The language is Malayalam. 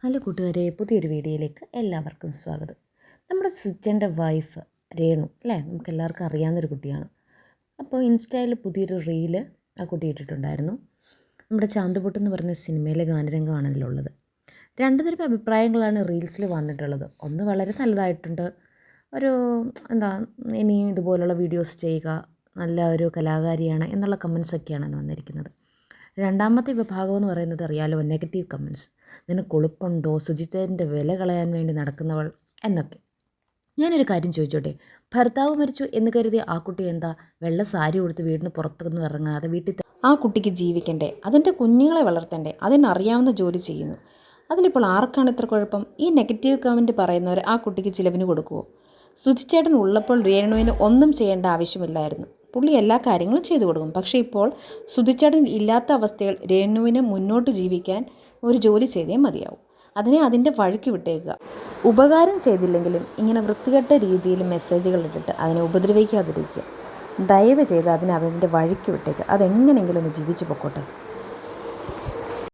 ഹലോ കൂട്ടുകാരെ, പുതിയൊരു വീഡിയോയിലേക്ക് എല്ലാവർക്കും സ്വാഗതം. നമ്മുടെ സുജൻ്റെ വൈഫ് രേണു അല്ലേ, നമുക്കെല്ലാവർക്കും അറിയാവുന്നൊരു കുട്ടിയാണ്. അപ്പോൾ ഇൻസ്റ്റയിൽ പുതിയൊരു റീല് ആ കുട്ടി ഇട്ടിട്ടുണ്ടായിരുന്നു. നമ്മുടെ ചാന്തുപൊട്ട് എന്ന് പറഞ്ഞ സിനിമയിലെ ഗാനരംഗമാണ് അതിലുള്ളത്. രണ്ട് തരം അഭിപ്രായങ്ങളാണ് റീൽസിൽ വന്നിട്ടുള്ളത്. ഒന്ന് വളരെ നല്ലതായിട്ടുണ്ട്, ഒരു ഇനിയും ഇതുപോലുള്ള വീഡിയോസ് ചെയ്യുക, നല്ല ഒരു കലാകാരിയാണ് എന്നുള്ള കമൻസൊക്കെയാണ് വന്നിരിക്കുന്നത്. രണ്ടാമത്തെ വിഭാഗം എന്ന് പറയുന്നത് അറിയാലോ, നെഗറ്റീവ് കമൻസ്. നിനക്ക് കൊളുപ്പുണ്ടോ, സുജിത്തേൻ്റെ വില കളയാൻ വേണ്ടി നടക്കുന്നവൾ എന്നൊക്കെ. ഞാനൊരു കാര്യം ചോദിച്ചോട്ടെ, ഭർത്താവ് മരിച്ചു എന്ന് കരുതി ആ കുട്ടി വെള്ള സാരി കൊടുത്ത് വീടിന് പുറത്തൊന്നും ഇറങ്ങാതെ വീട്ടിൽ ആ കുട്ടിക്ക് ജീവിക്കണ്ടേ, അതിൻ്റെ കുഞ്ഞുങ്ങളെ വളർത്തണ്ടേ, അതിനറിയാവുന്ന ജോലി ചെയ്യുന്നു. അതിലിപ്പോൾ ആർക്കാണ് ഇത്ര കുഴപ്പം? ഈ നെഗറ്റീവ് കമൻറ്റ് പറയുന്നവർ ആ കുട്ടിക്ക് ചിലവിന് കൊടുക്കുമോ? സുജിച്ചേട്ടൻ ഉള്ളപ്പോൾ രേണുവിന് ഒന്നും ചെയ്യേണ്ട ആവശ്യമില്ലായിരുന്നു. പുള്ളി എല്ലാ കാര്യങ്ങളും ചെയ്തു കൊടുക്കും. പക്ഷേ ഇപ്പോൾ സുധിച്ചേട്ടൻ ഇല്ലാത്ത അവസ്ഥയിൽ രേണുവിന് മുന്നോട്ട് ജീവിക്കാൻ ഒരു ജോലി ചെയ്തേ മതിയാവും. അതിനെ അതിൻ്റെ വഴിക്ക് വിട്ടേക്കുക. ഉപകാരം ചെയ്തില്ലെങ്കിലും ഇങ്ങനെ വൃത്തികെട്ട രീതിയിൽ മെസ്സേജുകൾ ഇട്ടിട്ട് അതിനെ ഉപദ്രവിക്കാതിരിക്കുക. ദയവ് ചെയ്ത് അതിനെ അതിൻ്റെ വഴിക്ക് വിട്ടേക്കുക. അതെങ്ങനെയെങ്കിലും ഒന്ന് ജീവിച്ചു പൊക്കോട്ടെ.